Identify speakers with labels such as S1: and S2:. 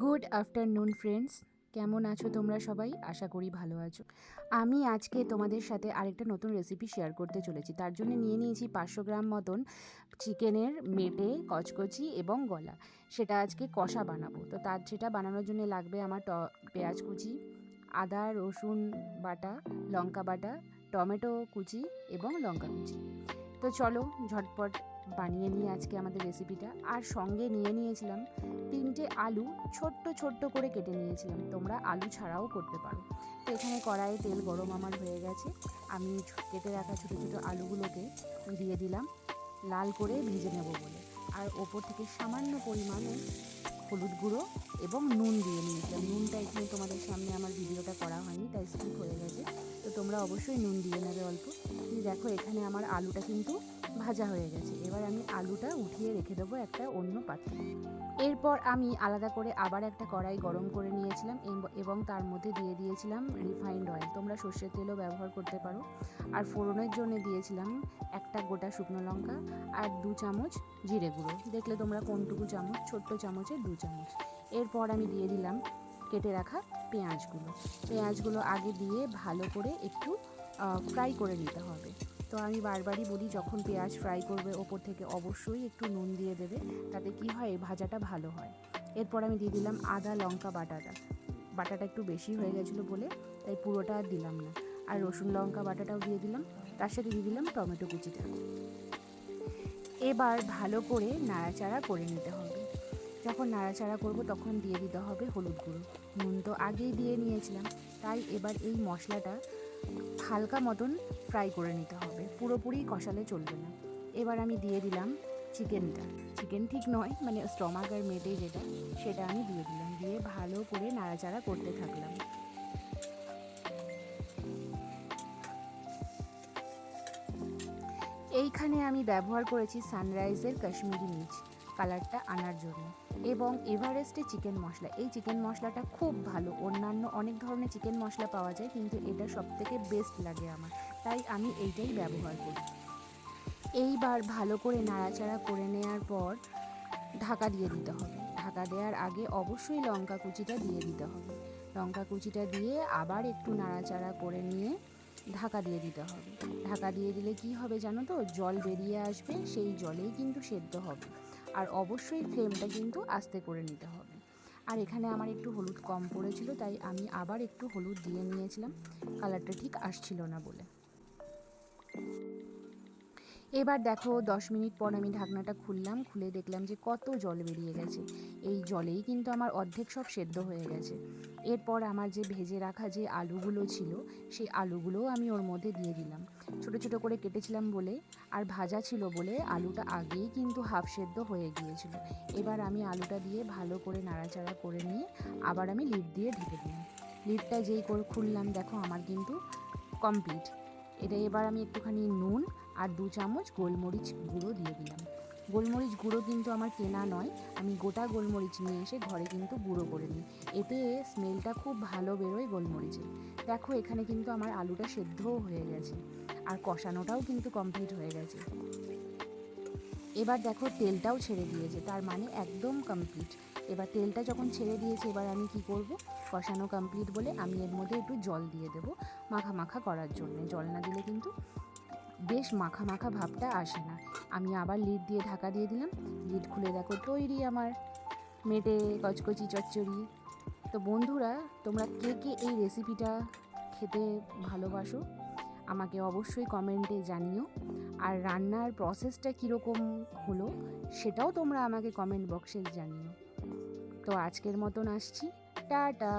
S1: Good afternoon friends, কেমন আছো তোমরা সবাই? আশা করি ভালো আছো। আমি আজকে তোমাদের সাথে আরেকটা নতুন রেসিপি শেয়ার করতে চলেছি। তার জন্য নিয়ে নিয়েছি 500 গ্রাম মতন চিকেনের মেটে, কচকচি এবং গলা। সেটা আজকে কষা বানাবো। তো সেটা বানানোর জন্য লাগবে আমার পেঁয়াজ কুচি, আদা রসুন বাটা, লঙ্কা বাটা, টমেটো কুচি এবং লঙ্কা কুচি। তো চলো ঝটপট বানিয়ে নিয়ে আজকে আমাদের রেসিপিটা। আর সঙ্গে নিয়ে নিয়েছিলাম 3টে আলু, ছোট্ট ছোট্ট করে কেটে নিয়েছিলাম। তোমরা আলু ছাড়াও করতে পারো। তো এখানে কড়াইয়ে তেল গরম আমার হয়ে গেছে। আমি কেটে রাখা ছোটো ছোটো আলুগুলোকে দিয়ে দিলাম লাল করে ভেজে নেব বলে। আর ওপর থেকে সামান্য পরিমাণে হলুদ গুঁড়ো এবং নুন দিয়ে নিয়েছিলাম। নুনটা এখানে তোমাদের সামনে আমার ভিডিওটা করা হয়নি, তাই স্কিপ হয়ে গেছে। তো তোমরা অবশ্যই নুন দিয়ে নেবে অল্প। দেখো এখানে আমার আলুটা কিন্তু ভাজা হয়ে গেছে। এবার আমি আলুটা উঠিয়ে রেখে দেবো একটা অন্য পাত্রে। এরপর আমি আলাদা করে আবার একটা কড়াই গরম করে নিয়েছিলাম এবং তার মধ্যে দিয়ে দিয়েছিলাম রিফাইন্ড অয়েল। তোমরা সর্ষের তেলও ব্যবহার করতে পারো। আর ফোড়নের জন্য দিয়েছিলাম একটা গোটা শুকনো লঙ্কা আর 2 চামচ জিরে গুঁড়ো। দেখলে তোমরা কোনটুকু চামচ, ছোট্ট চামচের 2 চামচ। এরপর আমি দিয়ে দিলাম কেটে রাখা পেঁয়াজগুলো আগে দিয়ে ভালো করে একটু ফ্রাই করে নিতে হবে। তো আমি বারবারই বলি, যখন পেঁয়াজ ফ্রাই করবে ওপর থেকে অবশ্যই একটু নুন দিয়ে দেবে, তাতে কি হয় ভাজাটা ভালো হয়। এরপর আমি দিয়ে দিলাম আদা লঙ্কা বাটাটা একটু বেশি হয়ে গেছিলো বলে তাই পুরোটা আর দিলাম না। আর রসুন লঙ্কা বাটাটাও দিয়ে দিলাম, তার সাথে দিয়ে দিলাম টমেটো কুচিটা। এবার ভালো করে নাড়াচাড়া করে নিতে হবে। যখন নাড়াচাড়া করব তখন দিয়ে দিতে হবে হলুদ গুঁড়ো। নুন তো আগেই দিয়ে নিয়েছিলাম, তাই এবার এই মশলাটা হালকা মতন ফ্রাই করে নিতে হবে, পুরোপুরি কষালে চলবে না। এবার আমি দিয়ে দিলাম চিকেন ঠিক নয়, মানে স্টমাক আর মেটে যেটা, সেটা আমি দিয়ে দিলাম। দিয়ে ভালো করে নাড়াচাড়া করতে থাকলাম। এইখানে আমি ব্যবহার করেছি সানরাইজের কাশ্মীরি মির্চ কালারটা আনার জন্য, এবং এভারেস্টের চিকেন মশলা। এই চিকেন মশলাটা খুব ভালো। অন্যান্য অনেক ধরনের চিকেন মশলা পাওয়া যায়, কিন্তু এটা সবথেকে বেস্ট লাগে আমার, তাই আমি এইটাই ব্যবহার করি। এইবার ভালো করে নাড়াচাড়া করে নেওয়ার পর ঢাকা দিয়ে দিতে হবে। ঢাকা দেওয়ার আগে অবশ্যই লঙ্কা কুচিটা দিয়ে দিতে হবে। লঙ্কা কুচিটা দিয়ে আবার একটু নাড়াচাড়া করে নিয়ে ঢাকা দিয়ে দিতে হবে। ঢাকা দিয়ে দিলে কি হবে জানো তো, জল বেরিয়ে আসবে, সেই জলেই কিন্তু সেদ্ধ হবে। আর অবশ্যই ফ্লেমটা কিন্তু আস্তে করে নিতে হবে। আর এখানে আমার একটু হলুদ কম পড়েছিল, তাই আমি আবার একটু হলুদ দিয়ে নিয়েছিলাম, কালারটা ঠিক আসছিল না বলে। এবার দেখো 10 মিনিট পর আমি ঢাকনাটা খুললাম, খুলে দেখলাম যে কত জল বেরিয়ে গেছে। এই জলেই কিন্তু আমার অর্ধেক সব সেদ্ধ হয়ে গেছে। এরপর আমার যে ভেজে রাখা যে আলুগুলো ছিল, সেই আলুগুলোও আমি ওর মধ্যে দিয়ে দিলাম। ছোটো ছোটো করে কেটেছিলাম বলে আর ভাজা ছিল বলে আলুটা আগেই কিন্তু হাফ সেদ্ধ হয়ে গিয়েছিল। এবার আমি আলুটা দিয়ে ভালো করে নাড়াচাড়া করে নিয়ে আবার আমি লিড দিয়ে ঢেকে দিলাম। লিডটা যেই করে খুললাম, দেখো আমার কিন্তু কমপ্লিট। এটা এবার আমি একটুখানি নুন আর 2 চামচ গোলমরিচ গুঁড়ো দিয়ে দিলাম। গোলমরিচ গুঁড়ো কিন্তু আমার কেনা নয়, আমি গোটা গোলমরিচ নিয়ে এসে ঘরে কিন্তু গুঁড়ো করে নিই। এতে স্মেলটা খুব ভালো বেরোয় গোলমরিচের। দেখো এখানে কিন্তু আমার আলুটা সেদ্ধও হয়ে গেছে আর কষানোটাও কিন্তু কমপ্লিট হয়ে গেছে। এবার দেখো তেলটাও ছেড়ে দিয়েছে, তার মানে একদম কমপ্লিট। এবার তেলটা যখন ছেড়ে দিয়েছে, এবার আমি কি করব, কষানো কমপ্লিট বলে আমি এর মধ্যে একটু জল দিয়ে দেবো মাখা মাখা করার জন্য। জল না দিলে কিন্তু বেশ মাখা মাখা ভাবটা আসে না। আমি আবার লিড দিয়ে ঢাকা দিয়ে দিলাম। লিড খুলে দেখো তৈরি আমার মেটে কচকচি চচ্চড়ি। তো বন্ধুরা, তোমরা কে কে এই রেসিপিটা খেতে ভালোবাসো আমাকে অবশ্যই কমেন্টে জানিও। আর রান্নার প্রসেসটা কীরকম হলো সেটাও তোমরা আমাকে কমেন্ট বক্সে জানিও। তো আজকের মতন আসছি, টাটা।